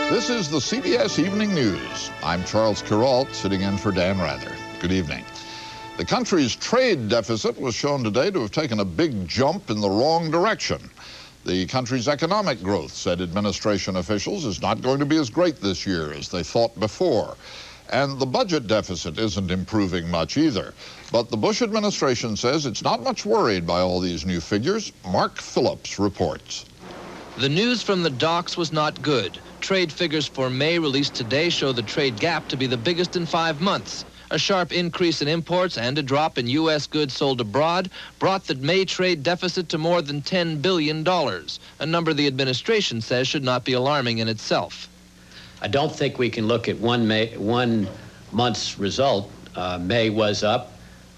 This is the CBS Evening News. I'm Charles Kuralt, sitting in for Dan Rather. Good evening. The country's trade deficit was shown today to have taken a big jump in the wrong direction. The country's economic growth, said administration officials, is not going to be as great this year as they thought before. And the budget deficit isn't improving much either. But the Bush administration says it's not much worried by all these new figures. Mark Phillips reports. The news from the docks was not good. Trade figures for May released today show the trade gap to be the biggest in 5 months. A sharp increase in imports and a drop in U.S. goods sold abroad brought the May trade deficit to more than $10 billion, a number the administration says should not be alarming in itself. I don't think we can look at one month's result. May was up,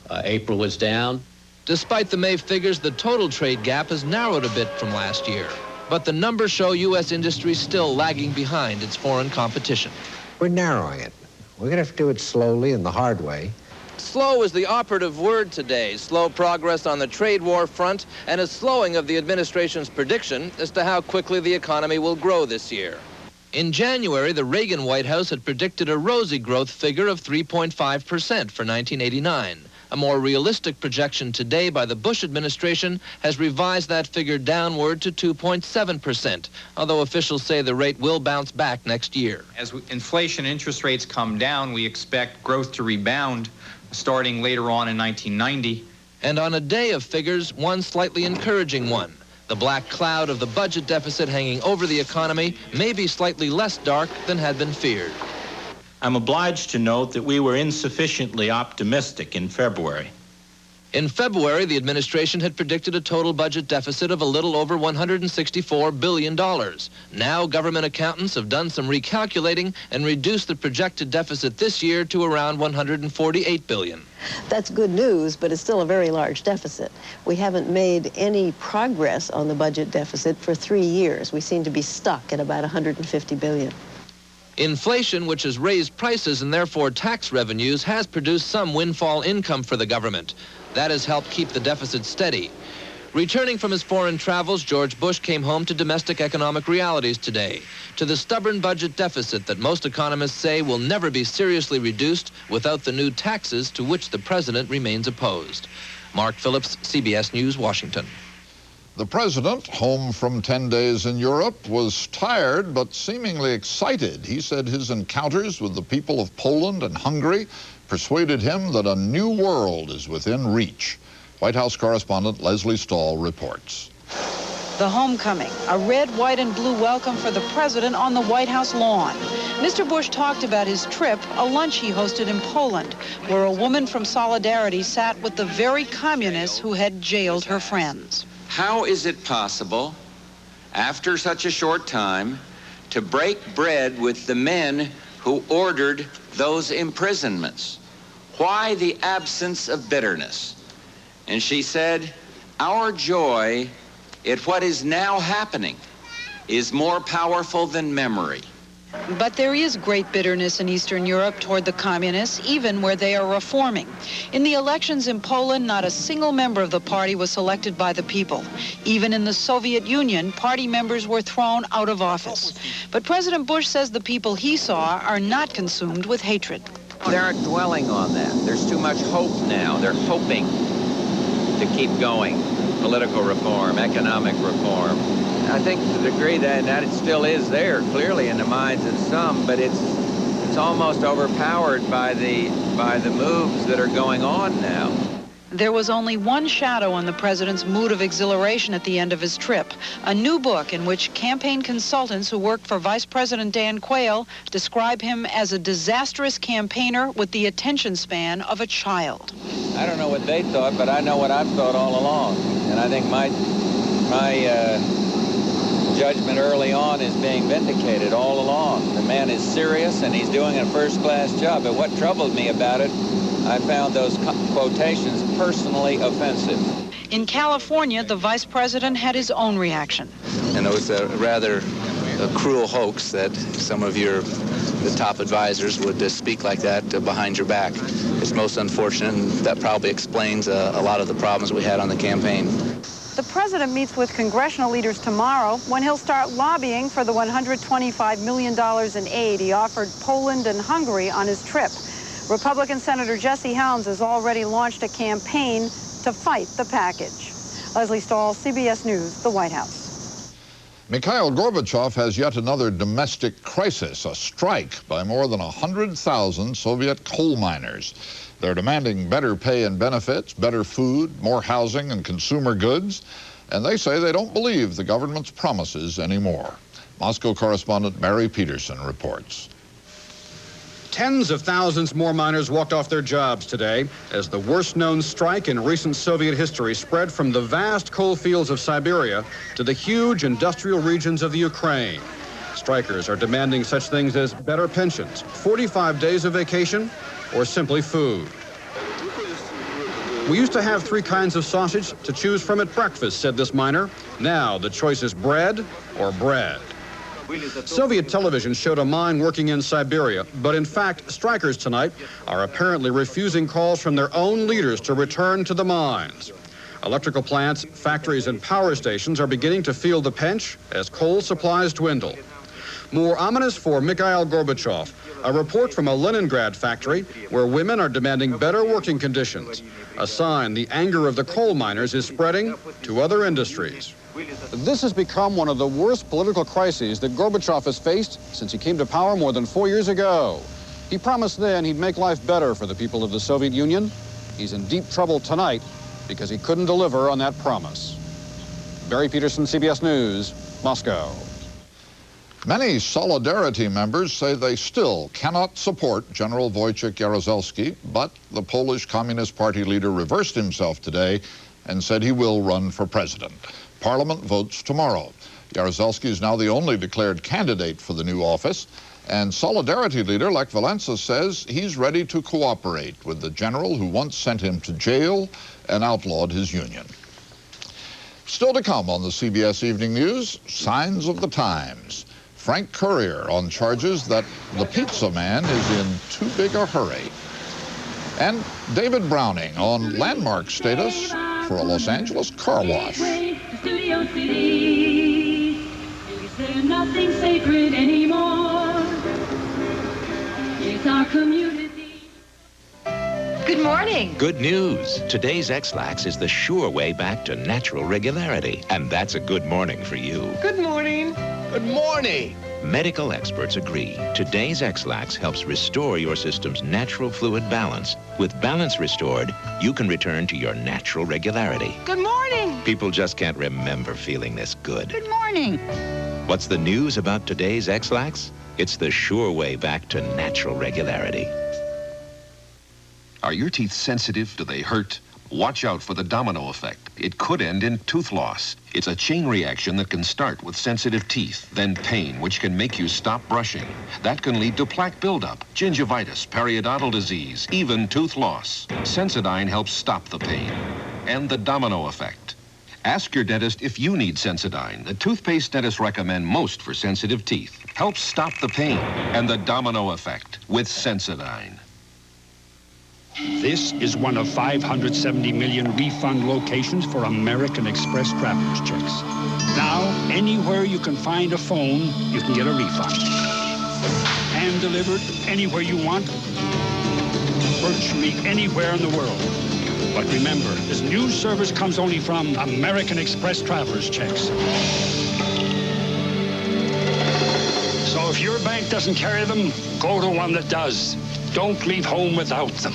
April was down. Despite the May figures, the total trade gap has narrowed a bit from last year. But the numbers show U.S. industry still lagging behind its foreign competition. We're narrowing it. We're going to have to do it slowly and the hard way. Slow is the operative word today. Slow progress on the trade war front and a slowing of the administration's prediction as to how quickly the economy will grow this year. In January, the Reagan White House had predicted a rosy growth figure of 3.5% for 1989. A more realistic projection today by the Bush administration has revised that figure downward to 2.7%, although officials say the rate will bounce back next year. As inflation and interest rates come down, we expect growth to rebound starting later on in 1990. And on a day of figures, one slightly encouraging one. The black cloud of the budget deficit hanging over the economy may be slightly less dark than had been feared. I'm obliged to note that we were insufficiently optimistic in February. In February, the administration had predicted a total budget deficit of a little over $164 billion. Now, government accountants have done some recalculating and reduced the projected deficit this year to around $148 billion. That's good news, but it's still a very large deficit. We haven't made any progress on the budget deficit for 3 years. We seem to be stuck at about $150 billion. Inflation, which has raised prices and therefore tax revenues, has produced some windfall income for the government. That has helped keep the deficit steady. Returning from his foreign travels, George Bush came home to domestic economic realities today, to the stubborn budget deficit that most economists say will never be seriously reduced without the new taxes to which the president remains opposed. Mark Phillips, CBS News, Washington. The president, home from 10 days in Europe, was tired but seemingly excited. He said his encounters with the people of Poland and Hungary persuaded him that a new world is within reach. White House correspondent Leslie Stahl reports. The homecoming, a red, white, and blue welcome for the president on the White House lawn. Mr. Bush talked about his trip, a lunch he hosted in Poland, where a woman from Solidarity sat with the very communists who had jailed her friends. How is it possible, after such a short time, to break bread with the men who ordered those imprisonments? Why the absence of bitterness? And she said, our joy at what is now happening is more powerful than memory. But there is great bitterness in Eastern Europe toward the communists, even where they are reforming. In the elections in Poland, not a single member of the party was selected by the people. Even in the Soviet Union, party members were thrown out of office. But President Bush says the people he saw are not consumed with hatred. They aren't dwelling on that. There's too much hope now. They're hoping to keep going. Political reform, economic reform. I think to the degree that it still is there, clearly in the minds of some, but it's almost overpowered by the moves that are going on now. There was only one shadow on the president's mood of exhilaration at the end of his trip, a new book in which campaign consultants who worked for Vice President Dan Quayle describe him as a disastrous campaigner with the attention span of a child. I don't know what they thought, but I know what I've thought all along, and I think my judgment early on is being vindicated all along. The man is serious, and he's doing a first-class job. But what troubled me about it, I found those quotations personally offensive. In California, the vice president had his own reaction. And it was a rather cruel hoax that some of the top advisors would speak like that behind your back. It's most unfortunate, and that probably explains a lot of the problems we had on the campaign. The president meets with congressional leaders tomorrow when he'll start lobbying for the $125 million in aid he offered Poland and Hungary on his trip. Republican Senator Jesse Helms has already launched a campaign to fight the package. Leslie Stahl, CBS News, the White House. Mikhail Gorbachev has yet another domestic crisis, a strike by more than 100,000 Soviet coal miners. They're demanding better pay and benefits, better food, more housing and consumer goods, and they say they don't believe the government's promises anymore. Moscow correspondent Barry Peterson reports. Tens of thousands more miners walked off their jobs today as the worst-known strike in recent Soviet history spread from the vast coal fields of Siberia to the huge industrial regions of the Ukraine. Strikers are demanding such things as better pensions, 45 days of vacation, or simply food. We used to have 3 kinds of sausage to choose from at breakfast, said this miner. Now the choice is bread or bread. Soviet television showed a mine working in Siberia, but in fact, strikers tonight are apparently refusing calls from their own leaders to return to the mines. Electrical plants, factories, and power stations are beginning to feel the pinch as coal supplies dwindle. More ominous for Mikhail Gorbachev, a report from a Leningrad factory where women are demanding better working conditions, a sign the anger of the coal miners is spreading to other industries. This has become one of the worst political crises that Gorbachev has faced since he came to power more than 4 years ago. He promised then he'd make life better for the people of the Soviet Union. He's in deep trouble tonight because he couldn't deliver on that promise. Barry Peterson, CBS News, Moscow. Many Solidarity members say they still cannot support General Wojciech Jaruzelski, but the Polish Communist Party leader reversed himself today and said he will run for president. Parliament votes tomorrow. Jaruzelski is now the only declared candidate for the new office, and Solidarity leader Lech Walesa says he's ready to cooperate with the general who once sent him to jail and outlawed his union. Still to come on the CBS Evening News, signs of the times. Frank Courier on charges that the pizza man is in too big a hurry. And David Browning on landmark status for a Los Angeles car wash. Studio City. Is there nothing sacred anymore? It's our community. Good morning. Good news. Today's X-Lax is the sure way back to natural regularity. And that's a good morning for you. Good morning. Good morning. Medical experts agree. Today's X-Lax helps restore your system's natural fluid balance. With balance restored, you can return to your natural regularity. Good morning. People just can't remember feeling this good. Good morning. What's the news about today's X-Lax? It's the sure way back to natural regularity. Are your teeth sensitive? Do they hurt? Watch out for the domino effect. It could end in tooth loss. It's a chain reaction that can start with sensitive teeth, then pain, which can make you stop brushing. That can lead to plaque buildup, gingivitis, periodontal disease, even tooth loss. Sensodyne helps stop the pain. And the domino effect. Ask your dentist if you need Sensodyne, the toothpaste dentists recommend most for sensitive teeth. Helps stop the pain and the domino effect with Sensodyne. This is one of 570 million refund locations for American Express traveler's checks. Now, anywhere you can find a phone, you can get a refund. Hand delivered anywhere you want, virtually anywhere in the world. But remember, this new service comes only from American Express traveler's checks. So if your bank doesn't carry them, go to one that does. Don't leave home without them.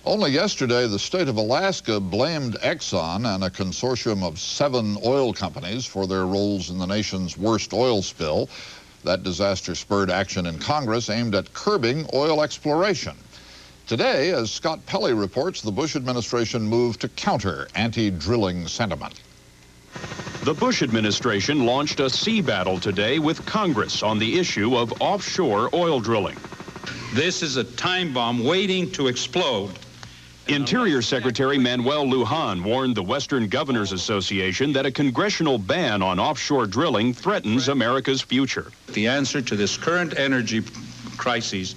Only yesterday, the state of Alaska blamed Exxon and a consortium of 7 oil companies for their roles in the nation's worst oil spill. That disaster spurred action in Congress aimed at curbing oil exploration. Today, as Scott Pelley reports, the Bush administration moved to counter anti-drilling sentiment. The Bush administration launched a sea battle today with Congress on the issue of offshore oil drilling. This is a time bomb waiting to explode. Interior Secretary Manuel Lujan warned the Western Governors Association that a congressional ban on offshore drilling threatens America's future. The answer to this current energy crisis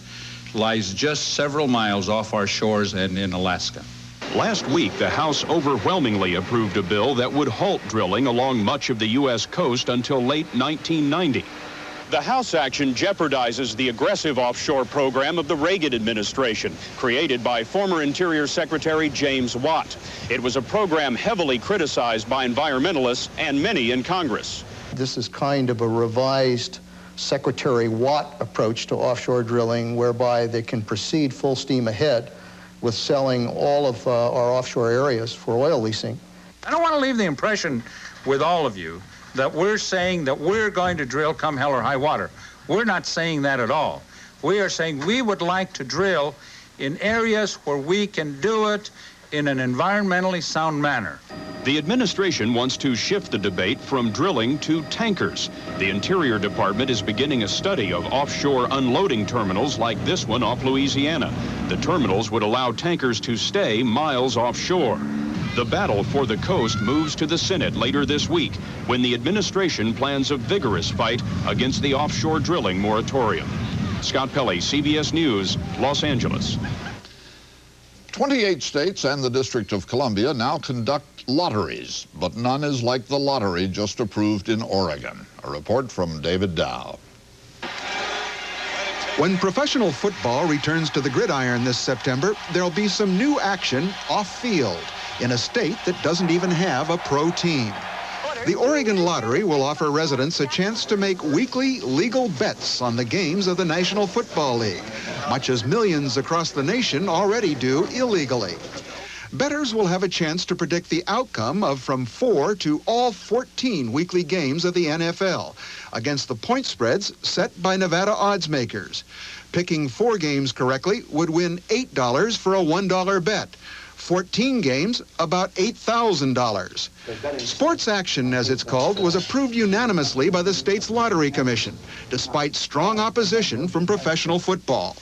lies just several miles off our shores and in Alaska. Last week, the House overwhelmingly approved a bill that would halt drilling along much of the U.S. coast until late 1990. The House action jeopardizes the aggressive offshore program of the Reagan administration, created by former Interior Secretary James Watt. It was a program heavily criticized by environmentalists and many in Congress. This is kind of a revised Secretary Watt approach to offshore drilling, whereby they can proceed full steam ahead with selling all of our offshore areas for oil leasing. I don't want to leave the impression with all of you that we're saying that we're going to drill come hell or high water. We're not saying that at all. We are saying we would like to drill in areas where we can do it in an environmentally sound manner. The administration wants to shift the debate from drilling to tankers. The Interior Department is beginning a study of offshore unloading terminals like this one off Louisiana. The terminals would allow tankers to stay miles offshore. The battle for the coast moves to the Senate later this week, when the administration plans a vigorous fight against the offshore drilling moratorium. Scott Pelley, CBS News, Los Angeles. 28 states and the District of Columbia now conduct lotteries, but none is like the lottery just approved in Oregon. A report from David Dow. When professional football returns to the gridiron this September, there'll be some new action off-field in a state that doesn't even have a pro team. The Oregon Lottery will offer residents a chance to make weekly legal bets on the games of the National Football League, much as millions across the nation already do illegally. Bettors will have a chance to predict the outcome of from 4 to all 14 weekly games of the NFL against the point spreads set by Nevada odds makers. Picking 4 games correctly would win $8 for a $1 bet. 14 games, about $8,000. Sports action, as it's called, was approved unanimously by the state's lottery commission, despite strong opposition from professional football.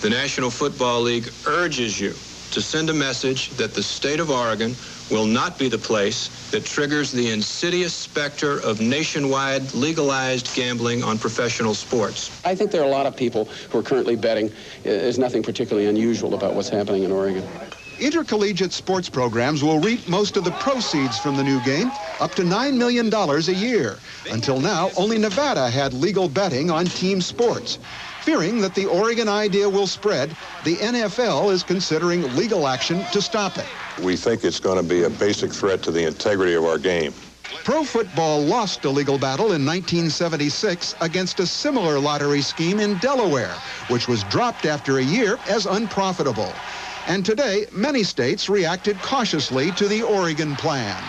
The National Football League urges you to send a message that the state of Oregon will not be the place that triggers the insidious specter of nationwide legalized gambling on professional sports. I think there are a lot of people who are currently betting. There's nothing particularly unusual about what's happening in Oregon. Intercollegiate sports programs will reap most of the proceeds from the new game, up to $9 million a year. Until now, only Nevada had legal betting on team sports. Fearing that the Oregon idea will spread, the NFL is considering legal action to stop it. We think it's going to be a basic threat to the integrity of our game. Pro football lost a legal battle in 1976 against a similar lottery scheme in Delaware, which was dropped after a year as unprofitable. And today, many states reacted cautiously to the Oregon plan.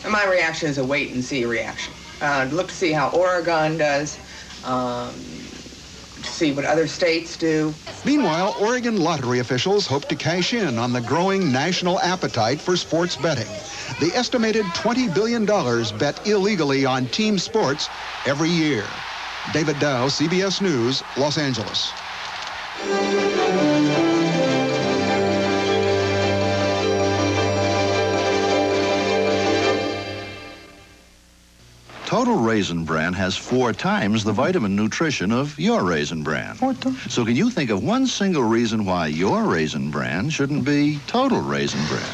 My reaction is a wait-and-see reaction. Look to see how Oregon does, to see what other states do. Meanwhile, Oregon lottery officials hope to cash in on the growing national appetite for sports betting. The estimated $20 billion bet illegally on team sports every year. David Dow, CBS News, Los Angeles. Total Raisin Bran has 4 times the vitamin nutrition of your Raisin Bran. So can you think of one single reason why your Raisin Bran shouldn't be Total Raisin Bran?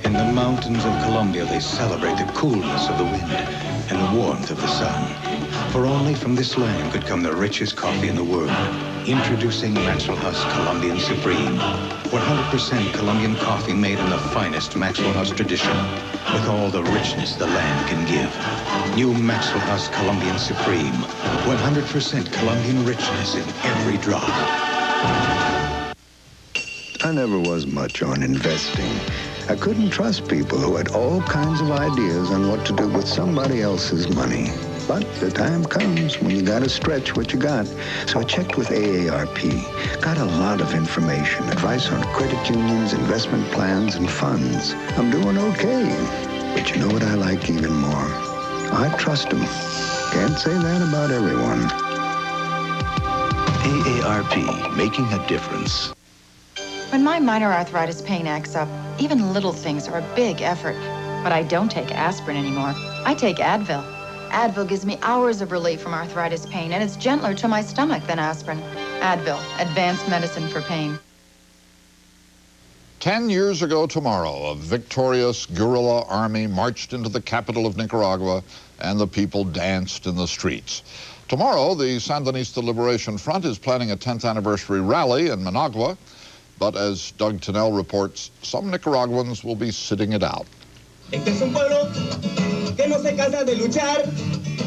In the mountains of Colombia, they celebrate the coolness of the wind and the warmth of the sun. For only from this land could come the richest coffee in the world. Introducing Maxwell House Colombian Supreme. 100% Colombian coffee made in the finest Maxwell House tradition, with all the richness the land can give. New Maxwell House Colombian Supreme. 100% Colombian richness in every drop. I never was much on investing. I couldn't trust people who had all kinds of ideas on what to do with somebody else's money. But the time comes when you gotta stretch what you got. So I checked with AARP. Got a lot of information, advice on credit unions, investment plans, and funds. I'm doing okay. But you know what I like even more? I trust them. Can't say that about everyone. AARP, making a difference. When my minor arthritis pain acts up, even little things are a big effort. But I don't take aspirin anymore. I take Advil. Advil gives me hours of relief from arthritis pain, and it's gentler to my stomach than aspirin. Advil, advanced medicine for pain. 10 years ago tomorrow, a victorious guerrilla army marched into the capital of Nicaragua, and the people danced in the streets. Tomorrow, the Sandinista Liberation Front is planning a 10th anniversary rally in Managua, but as Doug Tennell reports, some Nicaraguans will be sitting it out.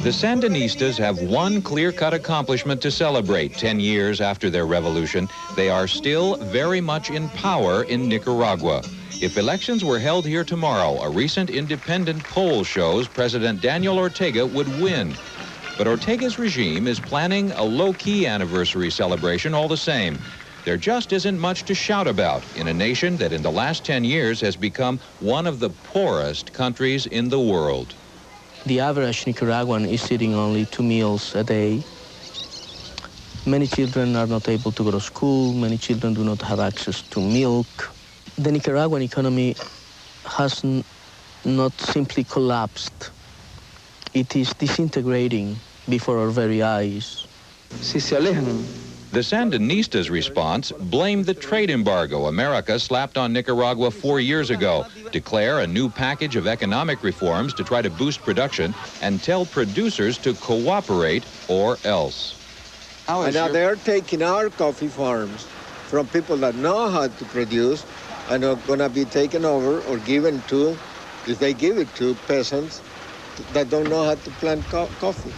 The Sandinistas have one clear-cut accomplishment to celebrate 10 years after their revolution. They are still very much in power in Nicaragua. If elections were held here tomorrow, a recent independent poll shows President Daniel Ortega would win. But Ortega's regime is planning a low-key anniversary celebration all the same. There just isn't much to shout about in a nation that in the last 10 years has become one of the poorest countries in the world. The average Nicaraguan is eating only 2 meals a day. Many children are not able to go to school. Many children do not have access to milk. The Nicaraguan economy has not simply collapsed. It is disintegrating before our very eyes. The Sandinistas' response blamed the trade embargo America slapped on Nicaragua 4 years ago, declare a new package of economic reforms to try to boost production, and tell producers to cooperate or else. And now they're taking our coffee farms from people that know how to produce and are going to be taken over or given to, if they give it to, peasants that don't know how to plant coffee.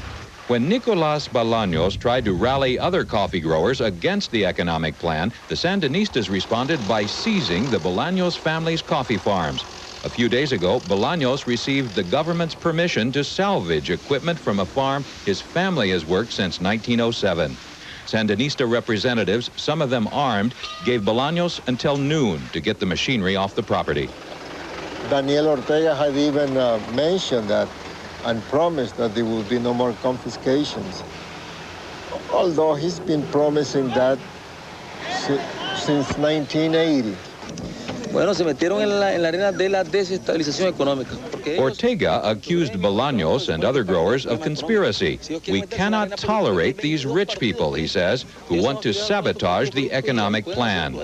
When Nicolas Bolaños tried to rally other coffee growers against the economic plan, the Sandinistas responded by seizing the Bolaños family's coffee farms. A few days ago, Bolaños received the government's permission to salvage equipment from a farm his family has worked since 1907. Sandinista representatives, some of them armed, gave Bolaños until noon to get the machinery off the property. Daniel Ortega had even mentioned that and promised that there will be no more confiscations. Although he's been promising that since 1980. Ortega accused Bolaños and other growers of conspiracy. We cannot tolerate these rich people, he says, who want to sabotage the economic plan.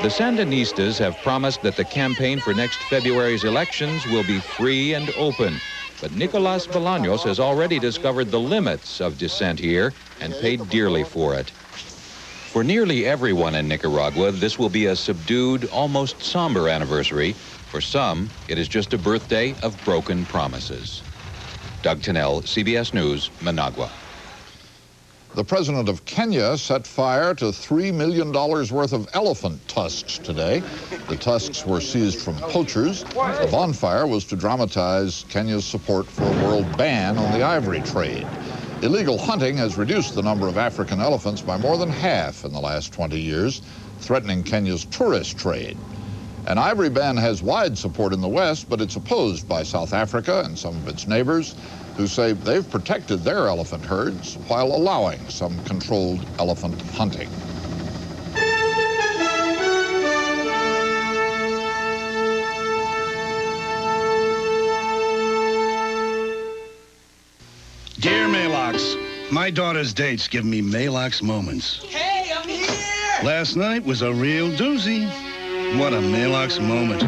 The Sandinistas have promised that the campaign for next February's elections will be free and open. But Nicolas Bolaños has already discovered the limits of dissent here and paid dearly for it. For nearly everyone in Nicaragua, this will be a subdued, almost somber anniversary. For some, it is just a birthday of broken promises. Doug Tennell, CBS News, Managua. The president of Kenya set fire to $3 million worth of elephant tusks today. The tusks were seized from poachers. The bonfire was to dramatize Kenya's support for a world ban on the ivory trade. Illegal hunting has reduced the number of African elephants by more than half in the last 20 years, threatening Kenya's tourist trade. An ivory ban has wide support in the West, but it's opposed by South Africa and some of its neighbors, who say they've protected their elephant herds while allowing some controlled elephant hunting. Dear Malox, my daughter's dates give me Malox moments. Hey, I'm here! Last night was a real doozy. What a Malox moment.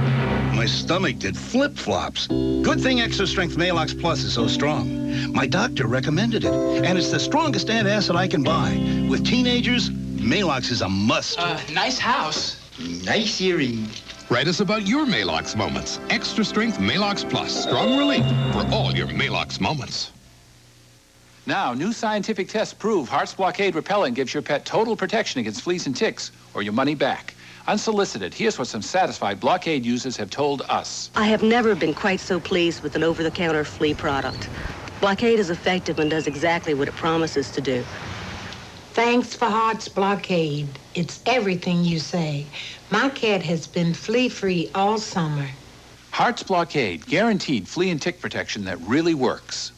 My stomach did flip-flops. Good thing Extra Strength Malox Plus is so strong. My doctor recommended it, and it's the strongest antacid I can buy. With teenagers, Malox is a must. Nice house. Nice earring. Write us about your Malox moments. Extra Strength Malox Plus. Strong relief for all your Malox moments. Now, new scientific tests prove Heart's Blockade Repellent gives your pet total protection against fleas and ticks, or your money back. Unsolicited, here's what some satisfied Blockade users have told us. I have never been quite so pleased with an over-the-counter flea product. Blockade is effective and does exactly what it promises to do. Thanks for Heart's Blockade. It's everything you say. My cat has been flea-free all summer. Heart's Blockade, guaranteed flea and tick protection that really works.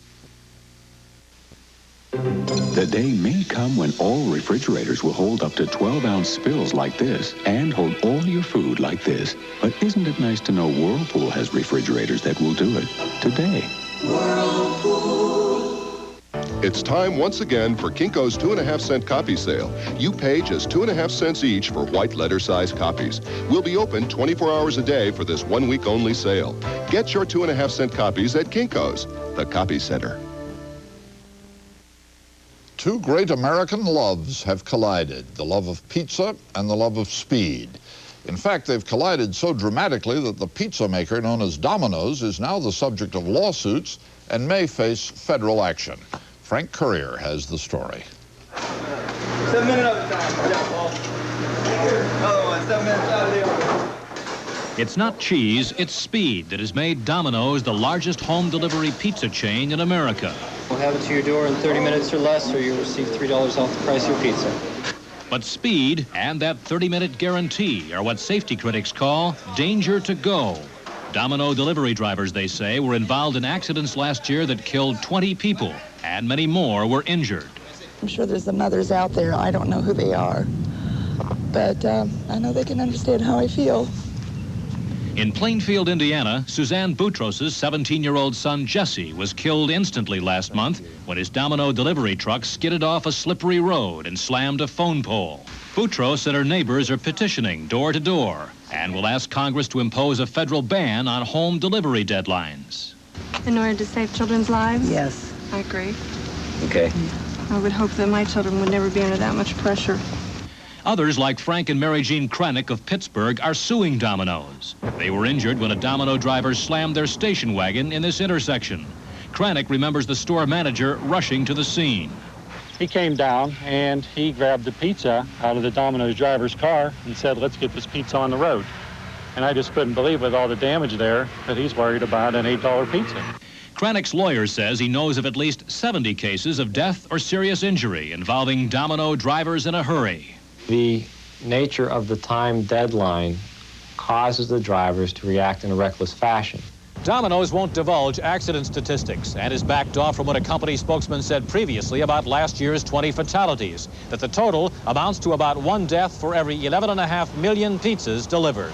The day may come when all refrigerators will hold up to 12-ounce spills like this and hold all your food like this. But isn't it nice to know Whirlpool has refrigerators that will do it today? It's time once again for Kinko's 2.5-cent copy sale. You pay just 2.5 cents each for white letter size copies. We'll be open 24 hours a day for this 1-week only sale. Get your 2.5-cent copies at Kinko's, the copy center. Two great American loves have collided, the love of pizza and the love of speed. In fact, they've collided so dramatically that the pizza maker known as Domino's is now the subject of lawsuits and may face federal action. Frank Courier has the story. 7 minutes overtime. Other one, 7 minutes out of the overtime. It's not cheese, it's speed that has made Domino's the largest home delivery pizza chain in America. We'll have it to your door in 30 minutes or less, or you'll receive $3 off the price of your pizza. But speed and that 30-minute guarantee are what safety critics call danger to go. Domino delivery drivers, they say, were involved in accidents last year that killed 20 people, and many more were injured. I'm sure there's some others out there. I don't know who they are. But I know they can understand how I feel. In Plainfield, Indiana, Suzanne Boutros' 17-year-old son, Jesse, was killed instantly last month when his Domino delivery truck skidded off a slippery road and slammed a phone pole. Boutros and her neighbors are petitioning door to door and will ask Congress to impose a federal ban on home delivery deadlines. In order to save children's lives? Yes. I agree. Okay. I would hope that my children would never be under that much pressure. Others, like Frank and Mary Jean Kranick of Pittsburgh, are suing Domino's. They were injured when a Domino driver slammed their station wagon in this intersection. Kranick remembers the store manager rushing to the scene. He came down and he grabbed the pizza out of the Domino's driver's car and said, "Let's get this pizza on the road." And I just couldn't believe, with all the damage there, that he's worried about an $8 pizza. Kranick's lawyer says he knows of at least 70 cases of death or serious injury involving Domino drivers in a hurry. The nature of the time deadline causes the drivers to react in a reckless fashion. Domino's won't divulge accident statistics and is backed off from what a company spokesman said previously about last year's 20 fatalities, that the total amounts to about 1 death for every 11.5 million pizzas delivered.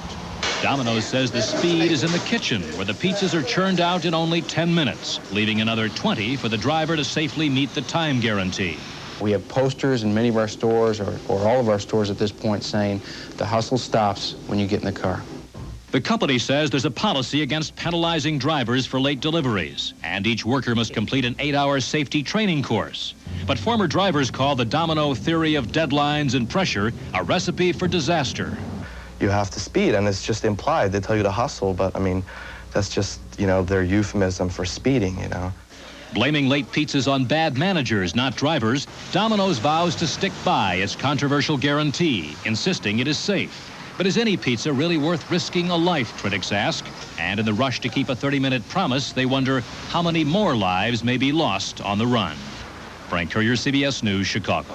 Domino's says the speed is in the kitchen, where the pizzas are churned out in only 10 minutes, leaving another 20 for the driver to safely meet the time guarantee. We have posters in many of our stores, or all of our stores at this point, saying the hustle stops when you get in the car. The company says there's a policy against penalizing drivers for late deliveries, and each worker must complete an 8-hour safety training course. But former drivers call the Domino theory of deadlines and pressure a recipe for disaster. You have to speed, and it's just implied. They tell you to hustle, but I mean, that's just, their euphemism for speeding, Blaming late pizzas on bad managers, not drivers, Domino's vows to stick by its controversial guarantee, insisting it is safe. But is any pizza really worth risking a life, critics ask? And in the rush to keep a 30-minute promise, they wonder how many more lives may be lost on the run. Frank Courier, CBS News, Chicago.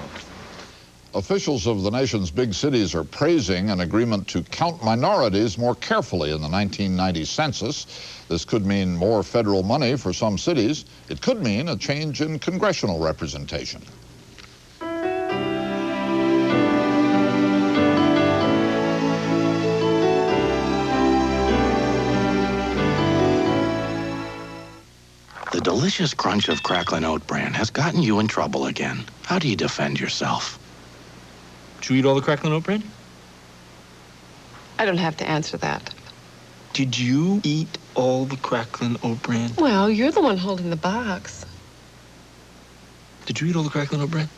Officials of the nation's big cities are praising an agreement to count minorities more carefully in the 1990 census. This could mean more federal money for some cities. It could mean a change in congressional representation. The delicious crunch of crackling oat bran has gotten you in trouble again. How do you defend yourself? Did you eat all the crackling oat bran? I don't have to answer that. Did you eat all the crackling oat bran? Well, you're the one holding the box. Did you eat all the crackling oat bran?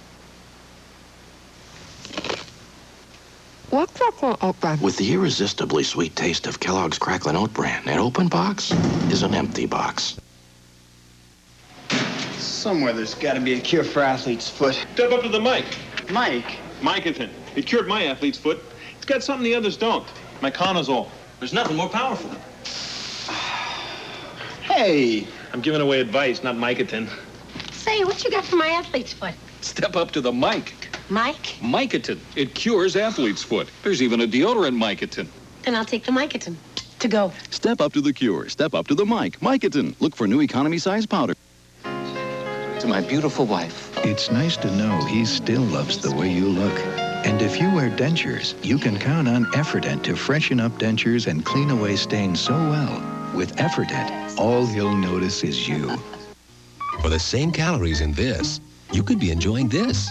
What crackling oat bran? With the irresistibly sweet taste of Kellogg's crackling oat bran, an open box is an empty box. Somewhere there's got to be a cure for athlete's foot. Step up to the mic. Mike? Micatin. It cured my athlete's foot. It's got something the others don't. Miconazole. There's nothing more powerful. Hey! I'm giving away advice, not Micatin. Say, what you got for my athlete's foot? Step up to the mic. Mike? Micatin. It cures athlete's foot. There's even a deodorant Micatin. Then I'll take the Micatin. To go. Step up to the cure. Step up to the mic. Micatin. Look for new economy-size powder. to my beautiful wife. It's nice to know he still loves the way you look. And if you wear dentures, you can count on Effordent to freshen up dentures and clean away stains so well. With Effordent, all you'll notice is you. For the same calories in this, you could be enjoying this.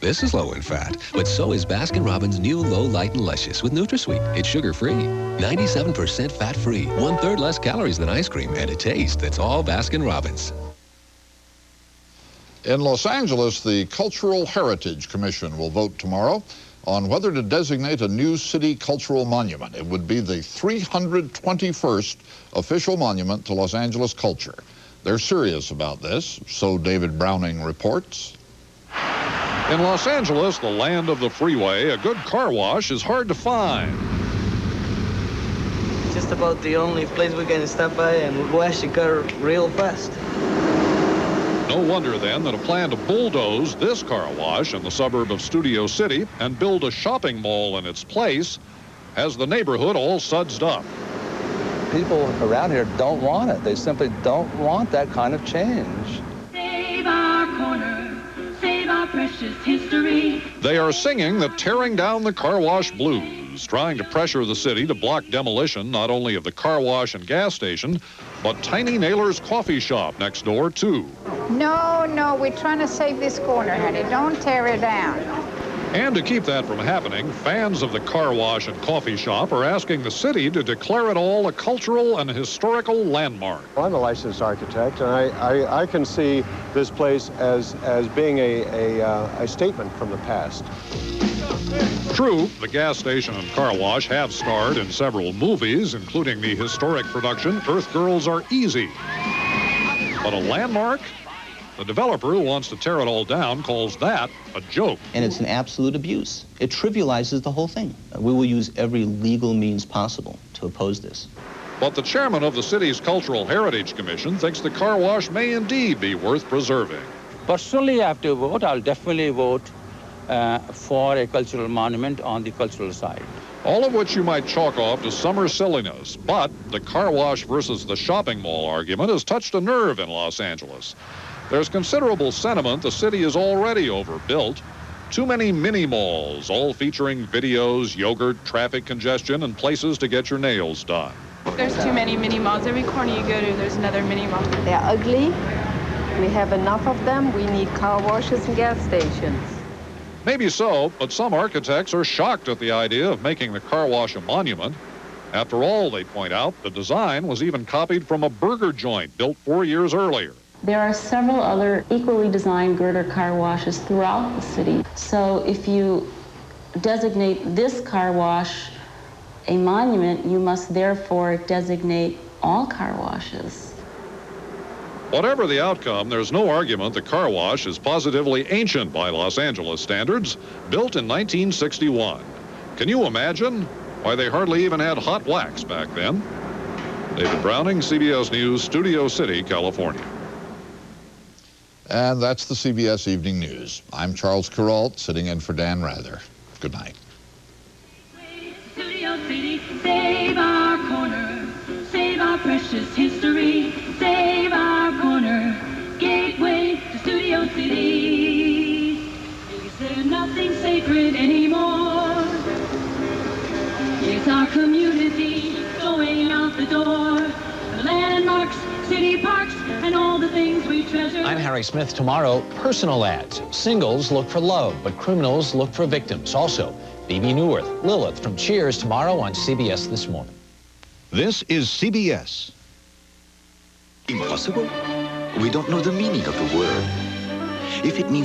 This is low in fat, but so is Baskin-Robbins' new Low, Light, and Luscious with NutraSweet. It's sugar-free, 97% fat-free, 1/3 less calories than ice cream, and a taste that's all Baskin-Robbins. In Los Angeles, the Cultural Heritage Commission will vote tomorrow on whether to designate a new city cultural monument. It would be the 321st official monument to Los Angeles culture. They're serious about this, so David Browning reports. In Los Angeles, the land of the freeway, a good car wash is hard to find. Just about the only place we're going to stop by and wash the car real fast. No wonder, then, that a plan to bulldoze this car wash in the suburb of Studio City and build a shopping mall in its place has the neighborhood all sudsed up. People around here don't want it. They simply don't want that kind of change. Save our corner, save our precious history. They are singing the Tearing Down the Car Wash Blues, trying to pressure the city to block demolition not only of the car wash and gas station, but Tiny Naylor's coffee shop next door, too. No, we're trying to save this corner, honey. Don't tear it down. And to keep that from happening, fans of the car wash and coffee shop are asking the city to declare it all a cultural and historical landmark. Well, I'm a licensed architect, and I can see this place as being a statement from the past. True, the gas station and car wash have starred in several movies, including the historic production Earth Girls Are Easy. But a landmark? The developer who wants to tear it all down calls that a joke. And it's an absolute abuse. It trivializes the whole thing. We will use every legal means possible to oppose this. But the chairman of the city's Cultural Heritage Commission thinks the car wash may indeed be worth preserving. Personally, I have to vote. I'll definitely vote for a cultural monument on the cultural side. All of which you might chalk off to summer silliness. But the car wash versus the shopping mall argument has touched a nerve in Los Angeles. There's considerable sentiment the city is already overbuilt. Too many mini-malls, all featuring videos, yogurt, traffic congestion, and places to get your nails done. There's too many mini-malls. Every corner you go to, there's another mini-mall. They're ugly. We have enough of them. We need car washes and gas stations. Maybe so, but some architects are shocked at the idea of making the car wash a monument. After all, they point out, the design was even copied from a burger joint built 4 years earlier. There are several other equally designed girder car washes throughout the city. So if you designate this car wash a monument, you must therefore designate all car washes. Whatever the outcome, there's no argument the car wash is positively ancient by Los Angeles standards, built in 1961. Can you imagine? Why, they hardly even had hot wax back then. David Browning, CBS News, Studio City, California. And that's the CBS Evening News. I'm Charles Kuralt, sitting in for Dan Rather. Good night. Studio City, save our corner, save our precious history, save our corner, gateway to Studio City. Is there nothing sacred anymore? It's our community going out the door, the landmarks, city parks, and all the things we treasure. I'm Harry Smith. Tomorrow, personal ads. Singles look for love, but criminals look for victims. Also, Bebe Neuwirth, Lilith from Cheers tomorrow on CBS This Morning. This is CBS. Impossible? We don't know the meaning of the word. If it means